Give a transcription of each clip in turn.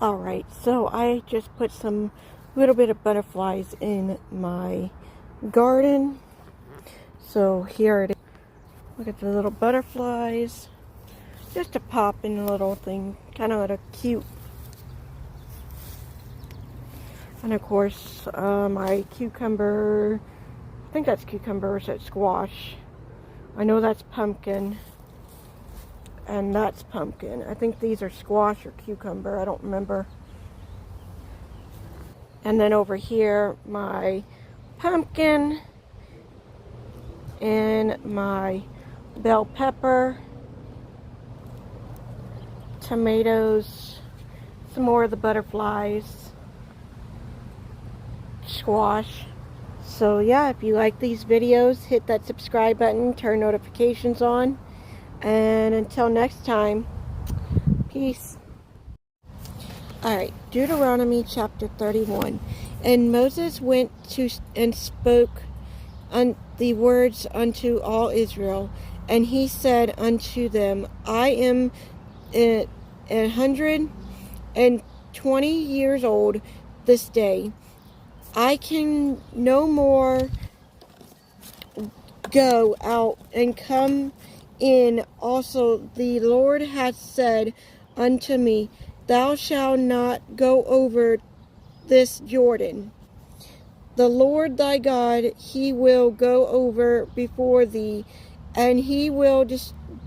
Alright, so I just put some little bit of butterflies in my garden. So here it is. Look at the little butterflies. Just a pop in a little thing. Kind of a cute. And of course, my cucumber. I think that's cucumber, or is that squash? I know that's pumpkin. And that's pumpkin. I think these are squash or cucumber. I don't remember. And then over here, my pumpkin and my bell pepper, tomatoes, some more of the butterflies, squash. So yeah, if you like these videos, hit that subscribe button, turn notifications on, and until next time, peace. Alright, Deuteronomy chapter 31. And Moses went to and spoke the words unto all Israel, and he said unto them, I am 120 years old this day. I can no more go out and come in. Also the Lord hath said unto me, Thou shalt not go over this Jordan. The Lord thy God, he will go over before thee, and he will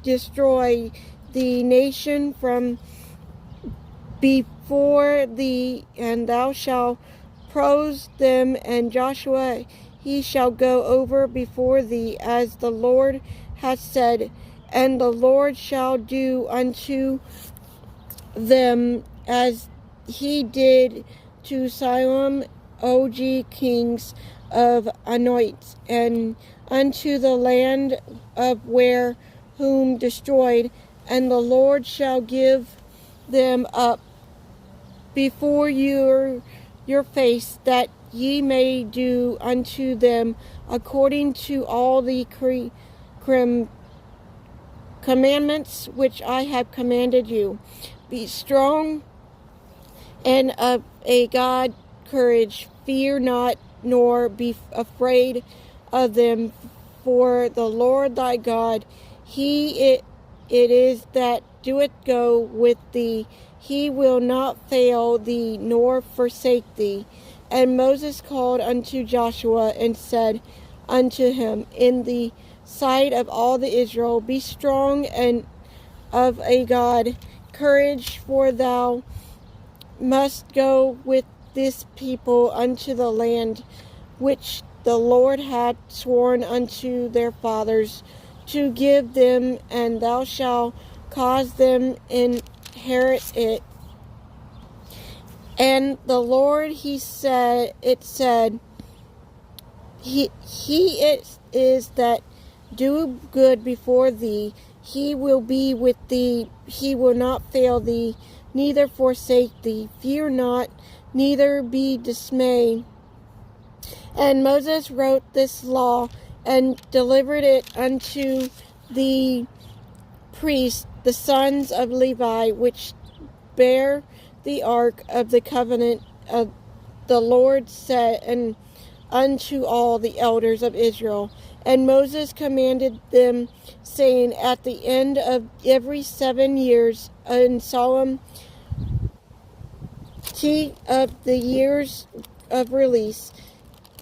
destroy the nation from before thee, and thou shalt pursue them, and Joshua he shall go over before thee, as the Lord hath said, and the Lord shall do unto them as he did to Sihon, Og, kings of Anoit, and unto the land of where whom destroyed, and the Lord shall give them up before your face, that ye may do unto them according to all the commandments which I have commanded you. Be strong and of a God courage. Fear not, nor be afraid of them, for the Lord thy God, it is that doeth go with thee. He will not fail thee, nor forsake thee. And Moses called unto Joshua, and said unto him in the sight of all the Israel, Be strong and of a God courage, for thou must go with this people unto the land which the Lord had sworn unto their fathers to give them, and thou shalt cause them inherit it. And the Lord he said, He it is that do good before thee. He will be with thee. He will not fail thee, neither forsake thee. Fear not, neither be dismayed. And Moses wrote this law and delivered it unto the priests, the sons of Levi, which bear the ark of the covenant of the Lord, said, and unto all the elders of Israel. And Moses commanded them, saying, At the end of every 7 years, in solemnity of the years of release,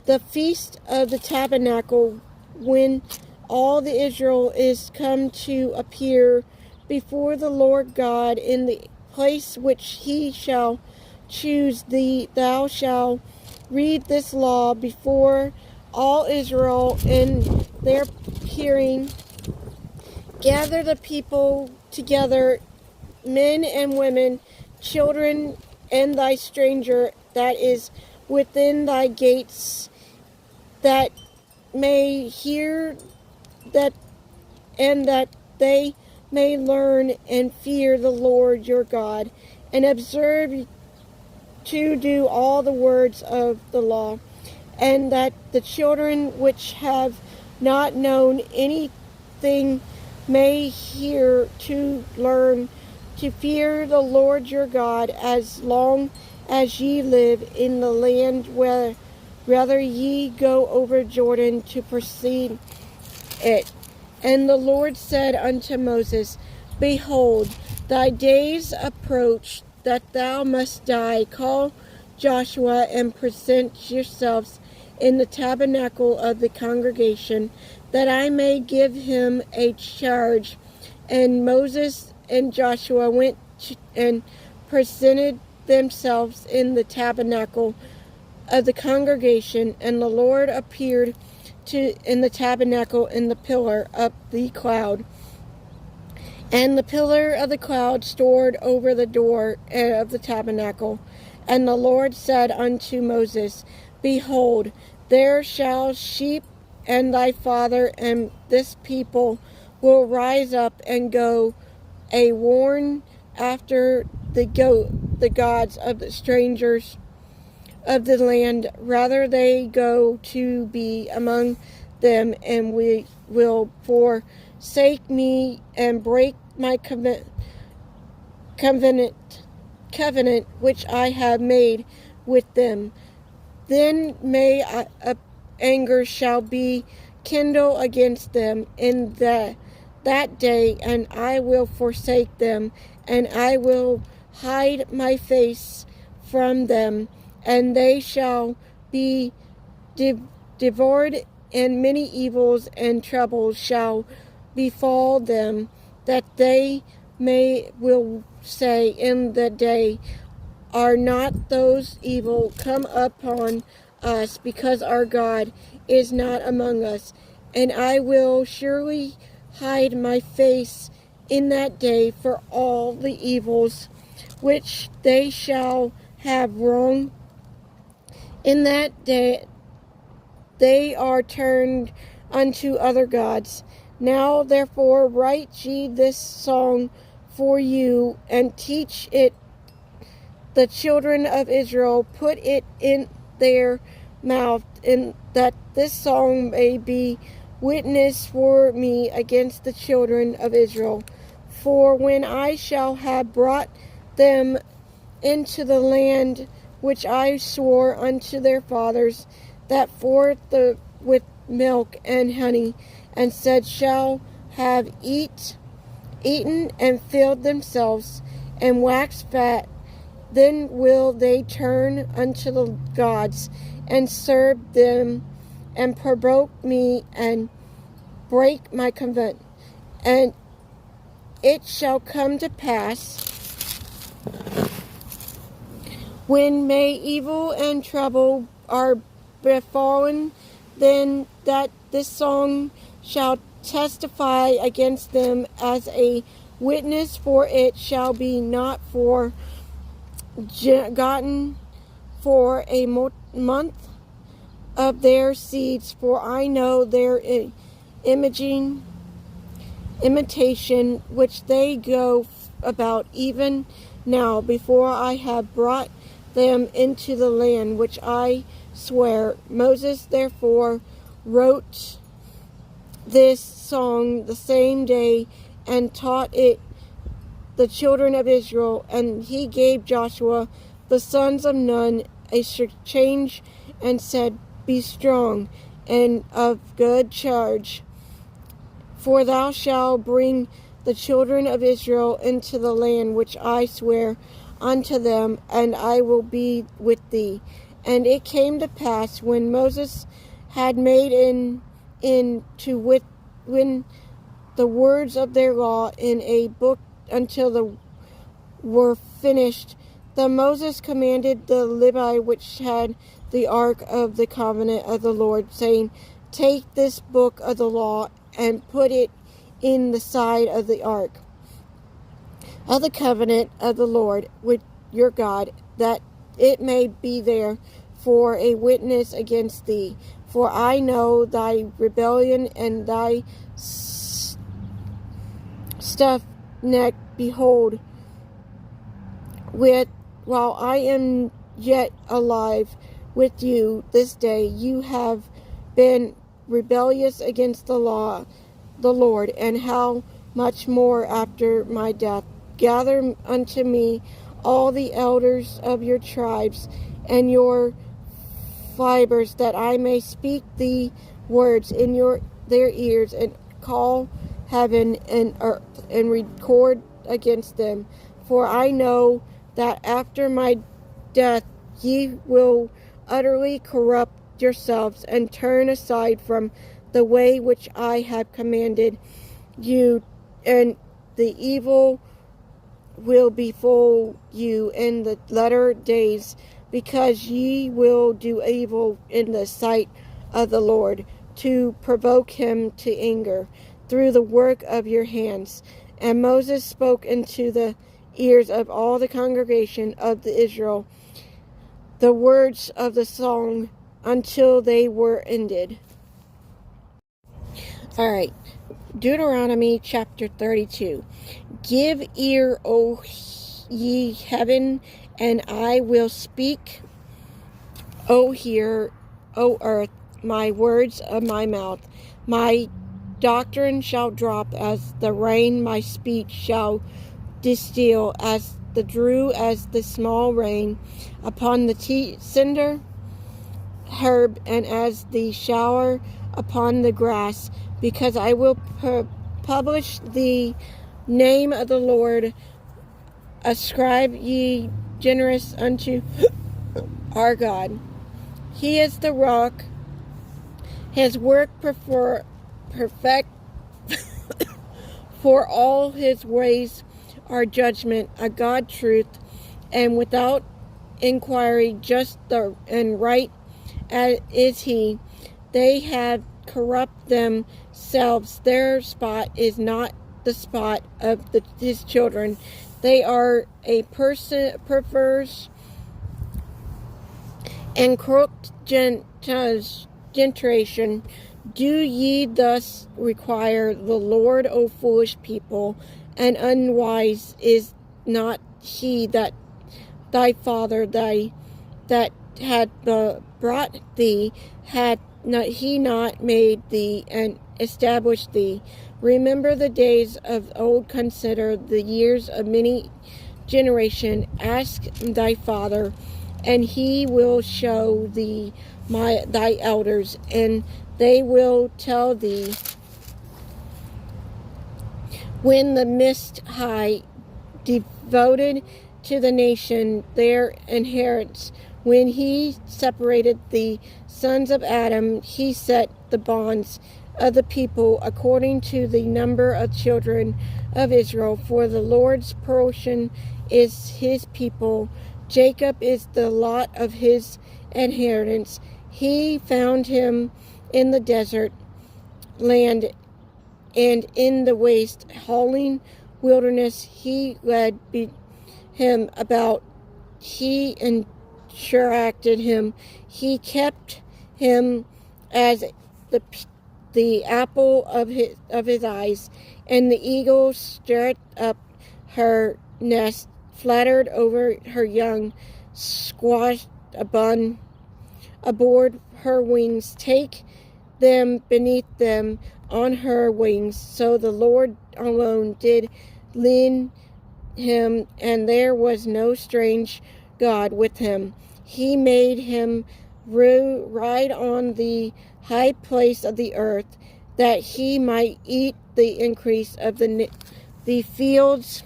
the feast of the tabernacle, when all the Israel is come to appear before the Lord God in the place which he shall choose thee, thou shalt read this law before all Israel in their hearing. Gather the people together, men and women, children, and thy stranger that is within thy gates, that may hear that, and that they may learn and fear the Lord your God, and observe to do all the words of the law, and that the children which have not known anything may hear to learn to fear the Lord your God as long as ye live in the land whether ye go over Jordan to possess it. And the Lord said unto Moses, Behold, thy days approach that thou must die. Call Joshua and present yourselves in the tabernacle of the congregation, that I may give him a charge. And Moses and Joshua went and presented themselves in the tabernacle of the congregation, and the Lord appeared in the tabernacle in the pillar of the cloud. And the pillar of the cloud stood over the door of the tabernacle. And the Lord said unto Moses, Behold, there shall sheep, and thy father and this people will rise up and go a warn after the gods of the strangers of the land, rather they go to be among them, and we will forsake me and break my covenant which I have made with them. Then may anger shall be kindled against them in that day, and I will forsake them, and I will hide my face from them, and they shall be devoured, and many evils and troubles shall befall them, that they will say in the day, Are not those evil come upon us, because our God is not among us? And I will surely hide my face in that day for all the evils which they shall have wrong. In that day they are turned unto other gods. Now therefore write ye this song for you, and teach it the children of Israel. Put it in their mouth, and that this song may be witness for me against the children of Israel. For when I shall have brought them into the land which I swore unto their fathers, that forth with milk and honey, and said, shall have eaten and filled themselves, and waxed fat, then will they turn unto the gods, and serve them, and provoke me, and break my covenant. And it shall come to pass, when may evil and trouble are befallen, then that this song shall testify against them as a witness, for it shall be not forgotten for a month of their seeds, for I know their imitation which they go about even now, before I have brought them into the land which I swear. Moses therefore wrote this song the same day, and taught it the children of Israel. And he gave Joshua the sons of Nun a change, and said, Be strong and of good charge, for thou shalt bring the children of Israel into the land which I swear unto them, and I will be with thee. And it came to pass, when Moses had made when the words of their law in a book until were finished, that Moses commanded the Levi which had the ark of the covenant of the Lord, saying, Take this book of the law, and put it in the side of the ark of the covenant of the Lord with your God, that it may be there for a witness against thee. For I know thy rebellion and thy stuffed neck. Behold, while I am yet alive with you this day, you have been rebellious against the Lord, and how much more after my death gather unto me all the elders of your tribes and your fibers, that I may speak the words in their ears, and call heaven and earth, and record against them. For I know that after my death ye will utterly corrupt yourselves, and turn aside from the way which I have commanded you, and the evil will befall you in the latter days, because ye will do evil in the sight of the Lord, to provoke him to anger through the work of your hands. And Moses spoke into the ears of all the congregation of the Israel the words of the song until they were ended. All right, Deuteronomy chapter 32. Give ear, O ye heaven, and I will speak. O hear, O earth, my words of my mouth. My doctrine shall drop as the rain, my speech shall distill as the dew, as the small rain upon the cinder herb, and as the shower upon the grass, because I will publish the name of the Lord. Ascribe ye generous unto our God. He is the rock, his work perfect, for all his ways are judgment, a God truth, and without inquiry just and right is he. They have corrupt themselves. Their spot is not the spot of his children. They are a perverse and corrupt generation. Do ye thus require the Lord, O foolish people, and unwise? Is not he that thy father that had brought thee, had not he not made thee and established thee? Remember the days of old, consider the years of many generation. Ask thy father, and he will show thee thy elders, and they will tell thee. When the Most High devoted to the nation their inheritance, when he separated the sons of Adam, he set the bonds of the people according to the number of children of Israel. For the Lord's portion is his people, Jacob is the lot of his inheritance. He found him in the desert land, and in the waste, howling wilderness. He led him about. He instructed him. He kept him as the apple of his eyes. And the eagle stirred up her nest, flattered over her young, squashed aboard her wings. Take them beneath them on her wings. So the Lord alone did lead him, and there was no strange God with him. He made him ride on the high place of the earth, that he might eat the increase of the fields.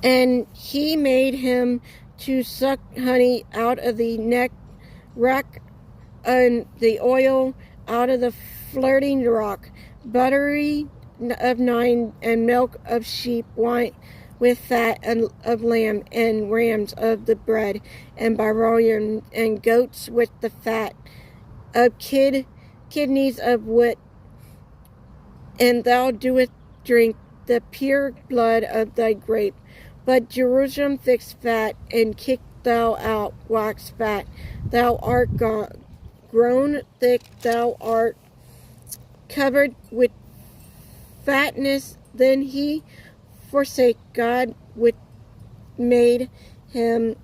And he made him to suck honey out of the neck rack, and the oil out of the flirting rock, buttery of nine, and milk of sheep, wine with fat of lamb, and rams of the bread, and barley, and goats with the fat of kidneys of wheat. And thou doest drink the pure blood of thy grape. But Jerusalem fixed fat, and kick thou out wax fat. Thou art grown thick, thou art covered with fatness. Then he forsake God, which made him,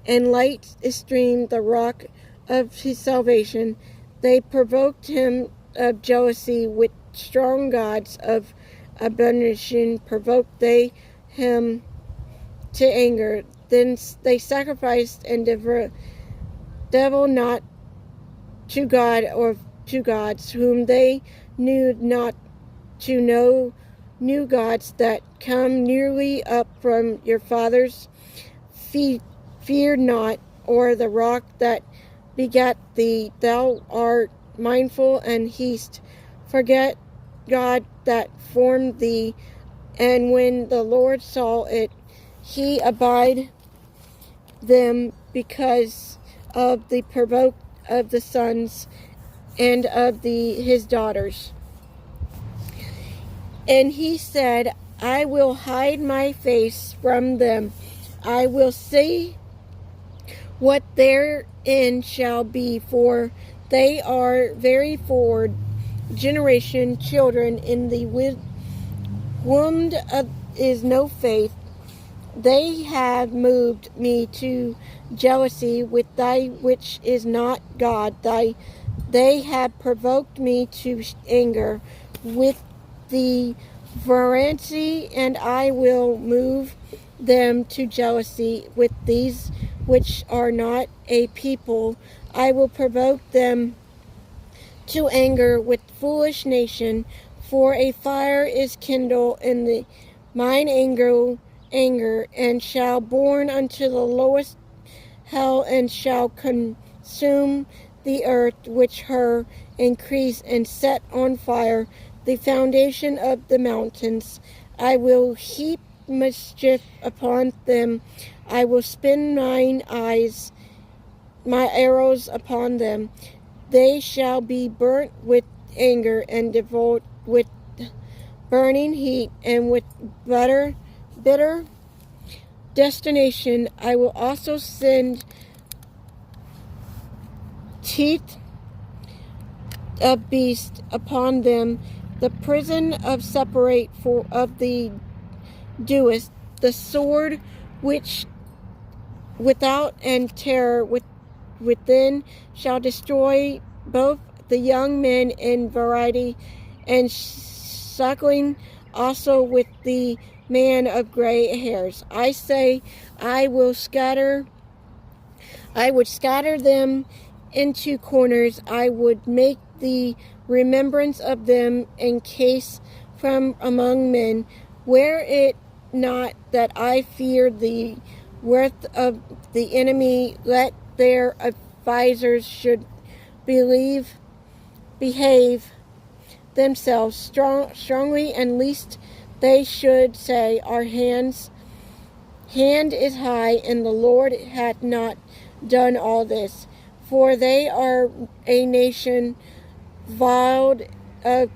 and light esteemed the rock of his salvation. They provoked him of jealousy with strong gods of abomination provoked they him to anger. Then they sacrificed and devil not to God or to gods whom they knew not to know new gods that come nearly up from your fathers. Fear not, or the rock that begat thee. Thou art mindful and haste. Forget God that formed thee. And when the Lord saw it, he abide them because of the provoke of the sons and of his daughters. And he said, I will hide my face from them. I will see what their end shall be, for they are very forward generation. Children in the womb is no faith. They have moved me to jealousy with thy which is not God. They have provoked me to anger with the variety, and I will move them to jealousy with these which are not a people. I will provoke them to anger with foolish nation, for a fire is kindled in mine anger, and shall burn unto the lowest hell, and shall consume the earth which her increase, and set on fire the foundation of the mountains. I will heap mischief upon them. I will spin my arrows upon them. They shall be burnt with anger, and devoured with burning heat, and with bitter destination. I will also send teeth of beast upon them, the prison of separate of the doest, the sword which without and terror within shall destroy both the young men in variety, and suckling also with the man of gray hairs. I say, I would scatter them into corners. I would make the remembrance of them in case from among men. Were it not that I fear the wrath of the enemy, let their advisers should behave themselves strongly, and least they should say, our hand is high, and the Lord hath not done all this. For they are a nation vile of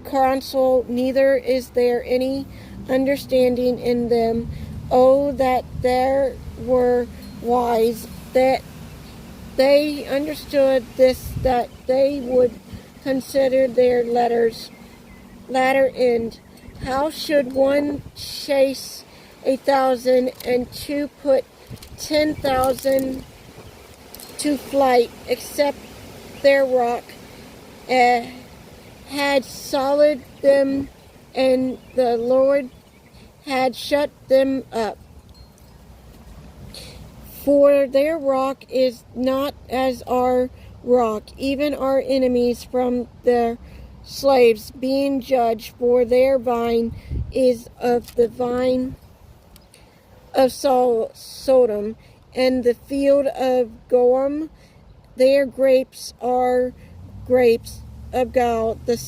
counsel, neither is there any understanding in them. Oh, that there were wise, that they understood this, that they would consider their latter end. How should one chase 1,000, and two put 10,000 to flight, except their rock had solid them, and the Lord had shut them up? For their rock is not as our rock, even our enemies from their slaves being judged. For their vine is of the vine of Sodom, and the field of Goam. Their grapes are grapes of gall, the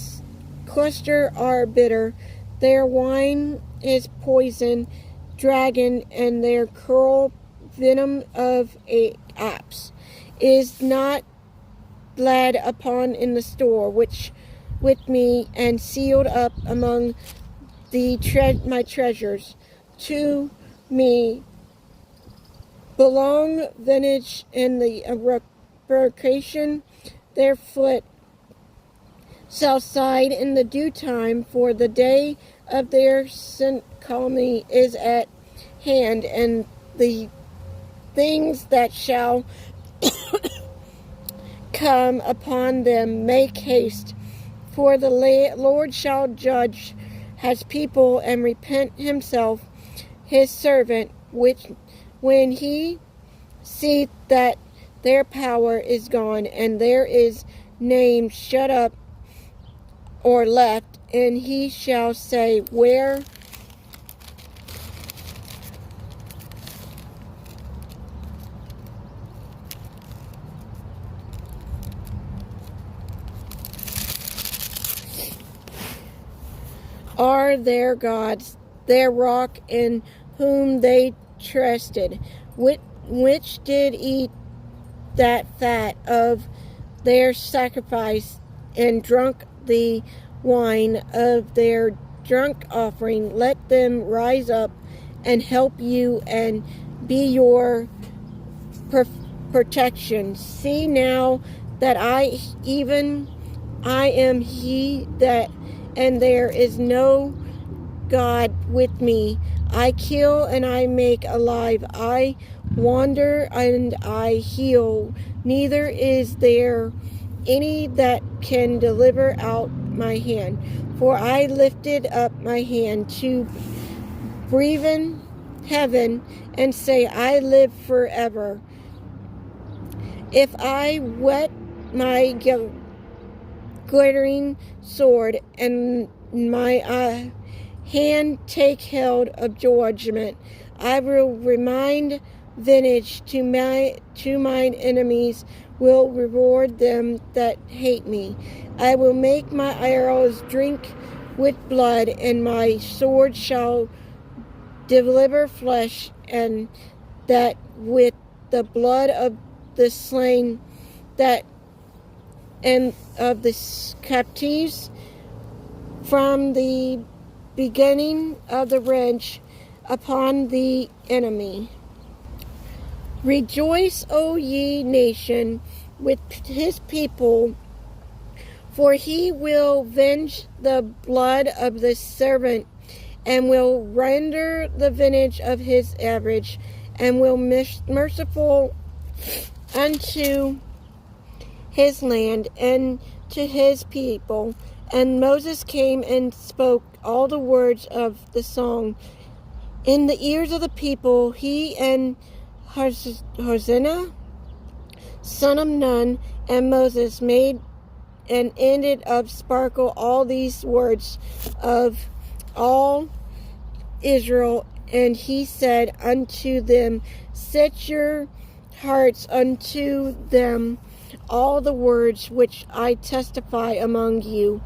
cluster are bitter. Their wine is poison, dragon, and their curl venom of apes. Is not laid upon in the store which with me, and sealed up among my treasures. To me belong vintage and the revocation. Their foot shall side in the due time, for the day of their calumny is at hand, and the things that shall come upon them make haste. For the Lord shall judge has people and repent himself his servant, which when he seeth that their power is gone, and there is name shut up or left, and he shall say, Where are their gods, their rock in whom they trusted, which did eat that fat of their sacrifice, and drunk the wine of their drunk offering? Let them rise up and help you and be your protection. See now that I am he that, and there is no God with me. I kill and I make alive. I wander and I heal. Neither is there any that can deliver out my hand. For I lifted up my hand to breathe heaven and say, I live forever. If I whet my glittering sword and my hand take hold of judgment, I will remind vengeance to mine enemies, will reward them that hate me. I will make my arrows drink with blood, and my sword shall deliver flesh, and that with the blood of the slain, that and of the captives from the beginning of the wrench upon the enemy. Rejoice, O ye nation, with his people, for he will venge the blood of the servant, and will render the vengeance of his average, and will merciful unto his land and to his people. And Moses came and spoke all the words of the song in the ears of the people. He and Hosanna, son of Nun, and Moses made and ended up sparkle all these words of all Israel. And he said unto them, Set your hearts unto them all the words which I testify among you,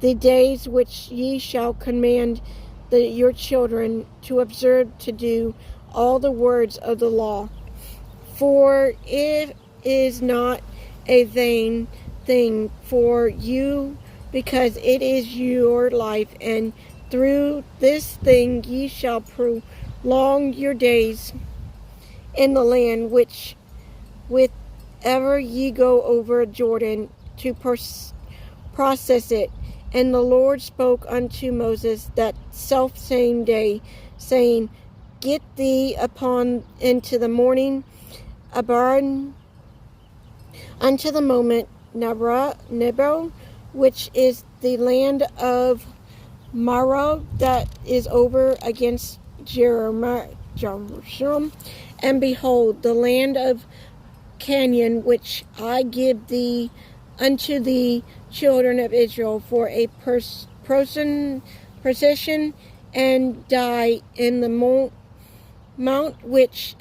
the days which ye shall command your children to observe to do all the words of the law. For it is not a vain thing for you, because it is your life, and through this thing ye shall prolong your days in the land which ever ye go over Jordan to possess it. And the Lord spoke unto Moses that selfsame day, saying, Get thee upon into the morning, Abarim, unto the moment Nebo, which is the land of Maro, that is over against Jerusalem, and behold, the land of Canaan, which I give thee unto the children of Israel for a possession, and die in the mount which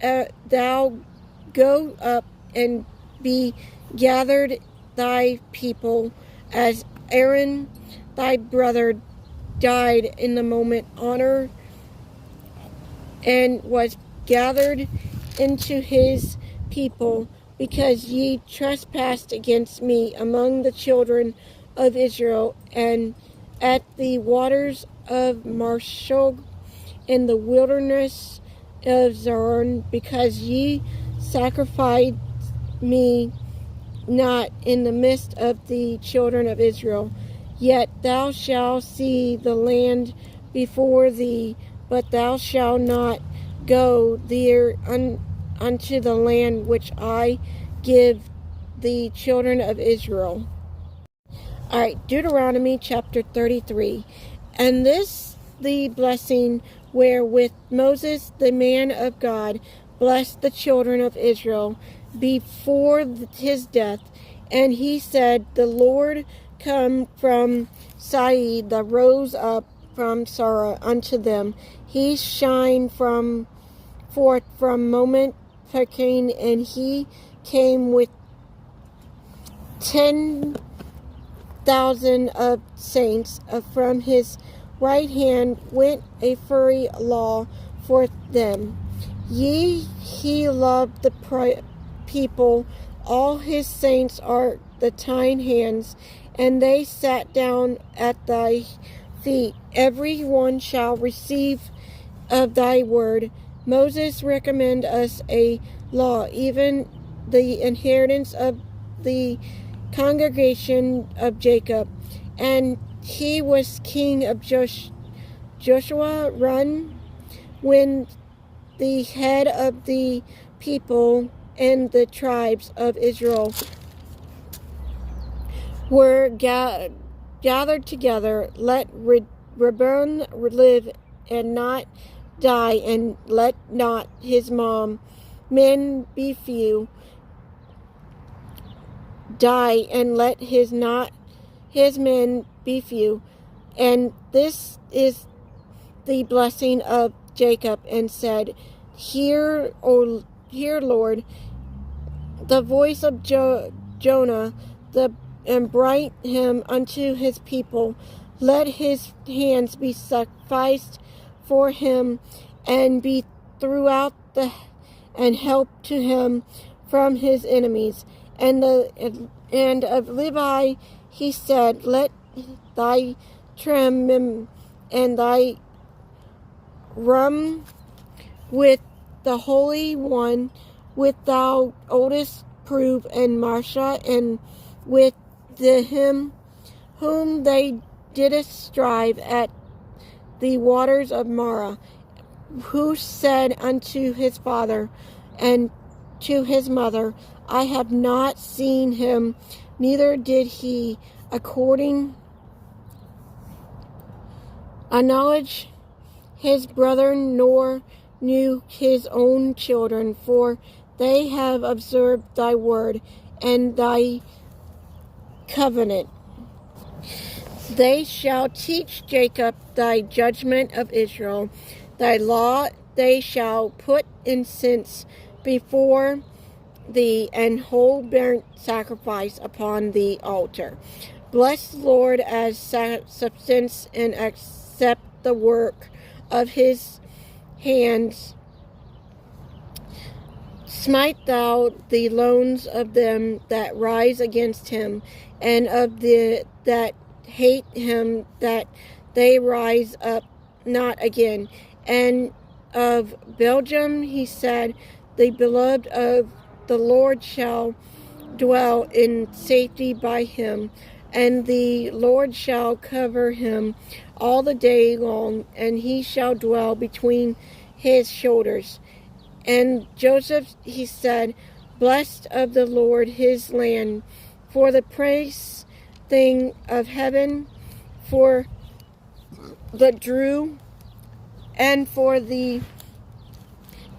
thou go up and be gathered thy people, as Aaron thy brother died in the moment honor, and was gathered into his people, because ye trespassed against me among the children of Israel, and at the waters of Marshal, in the wilderness of Zoran, because ye sacrificed me not in the midst of the children of Israel. Yet thou shalt see the land before thee, but thou shalt not go there unto the land which I give the children of Israel. All right, Deuteronomy chapter 33. And this the blessing wherewith Moses, the man of God, blessed the children of Israel before his death. And he said, The Lord come from Said, that rose up from Sarah unto them. He shined forth from Mount Pekin, and he came with 10,000 of saints. From his right hand went a fiery law for them. He loved the people. All his saints are the thine hands, and they sat down at thy feet. Every one shall receive of thy word. Moses recommend us a law, even the inheritance of the congregation of Jacob. And he was king of Joshua run when the head of the people and the tribes of Israel were gathered together. Let Reuben live and not die, and let not his men be few. Die, and let his men be few. And this is the blessing of Jacob, and said, Hear, Lord, the voice of Jonah, and bright him unto his people. Let his hands be sufficed for him, and be throughout and help to him from his enemies. And of Levi he said, Let thy trim and thy rum with the Holy One, with thou oldest prove, and Marsha, and with him whom they didst strive at the waters of Marah, who said unto his father and to his mother, I have not seen him, neither did he according acknowledge his brethren, nor knew his own children, for they have observed thy word and thy covenant. They shall teach Jacob thy judgment of Israel. Thy law they shall put incense before thee, and whole burnt sacrifice upon the altar. Bless the Lord as substance, and accept the work of his hands. Smite thou the loans of them that rise against him, and of that hate him, that they rise up not again. And of Belgium he said, The beloved of the Lord shall dwell in safety by him, and the Lord shall cover him all the day long, and he shall dwell between his shoulders. And Joseph he said, Blessed of the Lord his land, for the praise thing of heaven, for the dew, and for the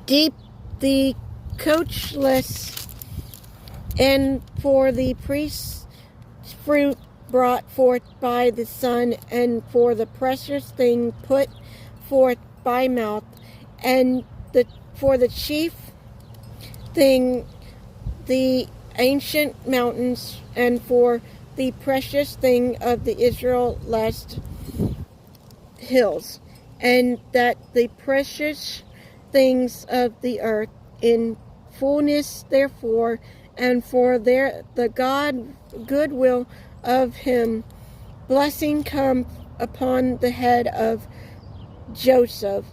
deep, the coachless, and for the priest's fruit brought forth by the sun, and for the precious thing put forth by mouth, and for the chief thing, the ancient mountains, and for the precious thing of the Israelite hills, and that the precious things of the earth in fullness therefore, and for the goodwill of him, blessing come upon the head of Joseph,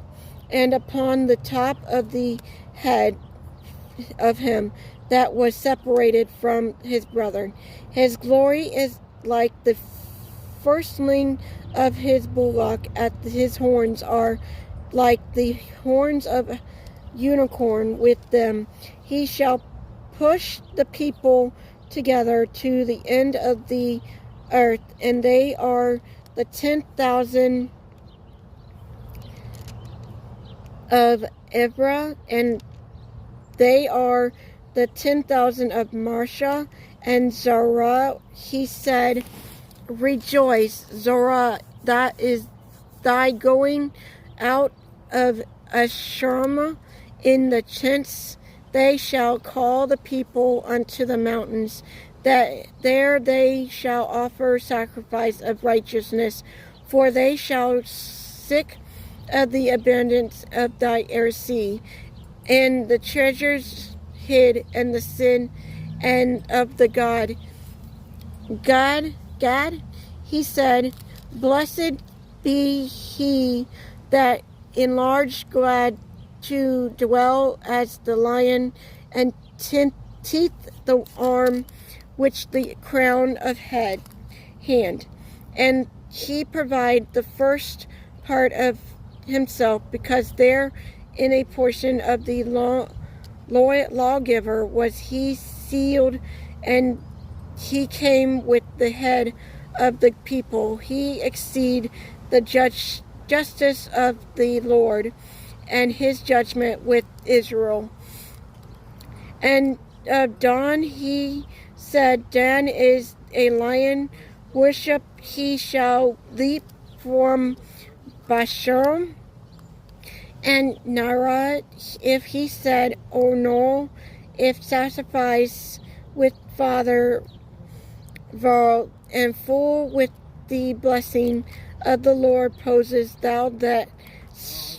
and upon the top of the head of him that was separated from his brethren. His glory is like the firstling of his bullock, at his horns are like the horns of unicorn. With them he shall push the people together to the end of the earth, and they are the 10,000 of Ibra, and they are the 10,000 of Marsha and Zorah. He said, Rejoice, Zorah, that is thy going out of Ashram in the tents. They shall call the people unto the mountains, that there they shall offer sacrifice of righteousness, for they shall seek of the abundance of thy sea, and the treasures hid, and the sin and of the Gad, he said, Blessed be he that enlarged glad to dwell as the lion, and teeth the arm, which the crown of hand. And he provide the first part of himself, because there in a portion of the lawgiver was he sealed, and he came with the head of the people. He exceed the justice of the Lord, and his judgment with Israel. And Dan, he said, Dan is a lion, worship he shall leap from Bashan. And Narad, if he said, O no, if sacrifice with father Val, and full with the blessing of the Lord poses thou that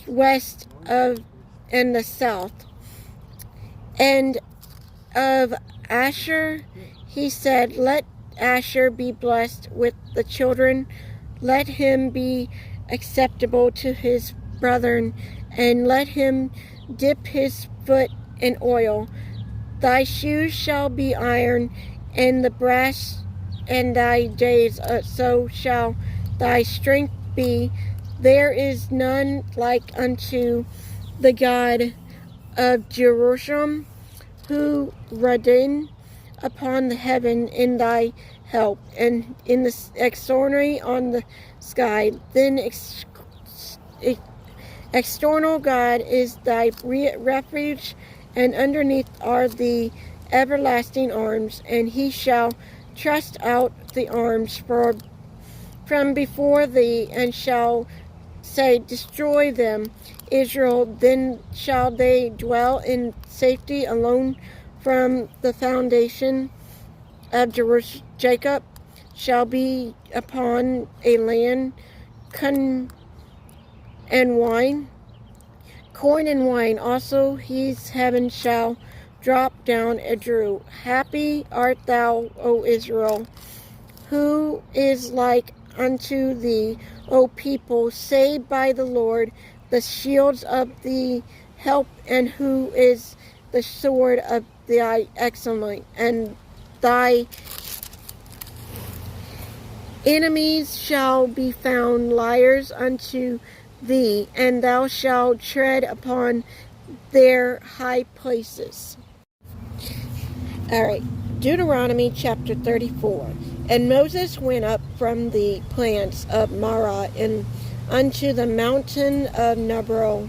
west of and the south. And of Asher he said, Let Asher be blessed with the children, let him be acceptable to his brethren, and let him dip his foot in oil. Thy shoes shall be iron, and the brass, and thy days so shall thy strength be. There is none like unto the God of Jerusalem, who redden upon the heaven in thy help, and in the externally on the sky. Then external God is thy refuge, and underneath are the everlasting arms, and he shall thrust out the arms from before thee, and shall say, Destroy them, Israel. Then shall they dwell in safety alone from the foundation of Jerusalem. Jacob shall be upon a land, corn and wine also his heaven shall drop down a dew. Happy art thou, O Israel, who is like unto thee, O people, saved by the Lord, the shields of the help, and who is the sword of thy excellent, and thy enemies shall be found liars unto thee, and thou shalt tread upon their high places. All right, Deuteronomy chapter 34. And Moses went up from the plants of Marah and unto the mountain of Nebo,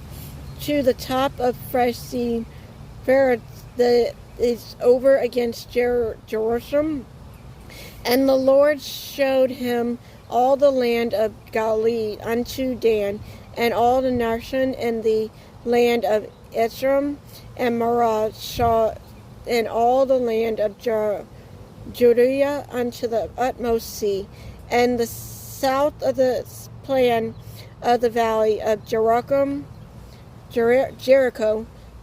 to the top of Phresi, that is over against Jerusalem. And the Lord showed him all the land of Galilee unto Dan, and all the nation, and the land of Ephraim, and Marah, and all the land of Judea unto the utmost sea, and the south of the plan of the valley of Jericho,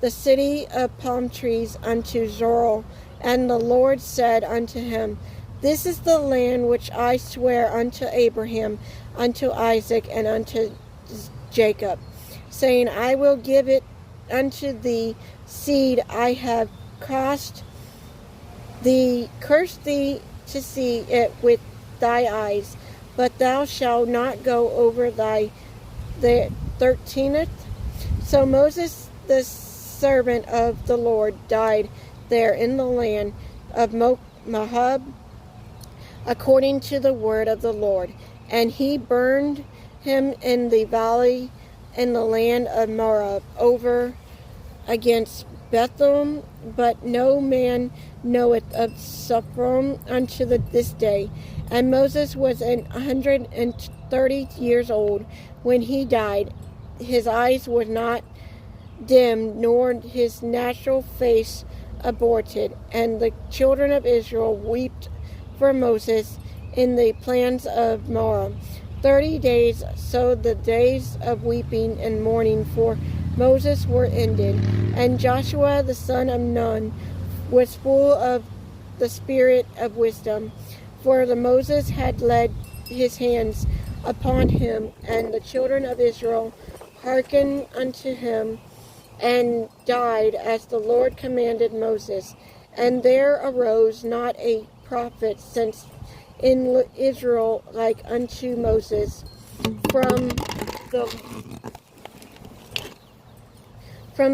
the city of palm trees, unto Zorah. And the Lord said unto him, This is the land which I swear unto Abraham, unto Isaac, and unto Jacob, saying, I will give it unto thee seed. I have cursed thee to see it with thy eyes, but thou shalt not go over the 13th. So Moses, the servant of the Lord, died there in the land of Moab, according to the word of the Lord. And he burned him in the valley in the land of Moab over against Bethel, but no man knoweth of Sephron unto this day. And Moses was 130 years old when he died. His eyes were not dim, nor his natural face aborted. And the children of Israel wept for Moses in the plains of Moab 30 days. So the days of weeping and mourning for Moses were ended. And Joshua the son of Nun was full of the spirit of wisdom, for the Moses had laid his hands upon him, and the children of Israel hearkened unto him, and died as the Lord commanded Moses. And there arose not a prophet since in Israel like unto Moses, from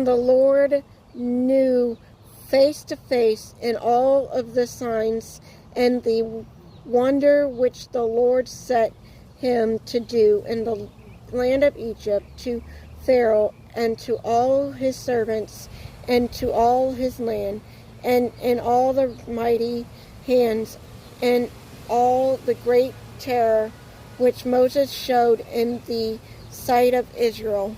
the Lord knew face to face in all of the signs and the wonder which the Lord set him to do in the land of Egypt, to Pharaoh and to all his servants and to all his land, and in all the mighty hands and all the great terror which Moses showed in the sight of Israel.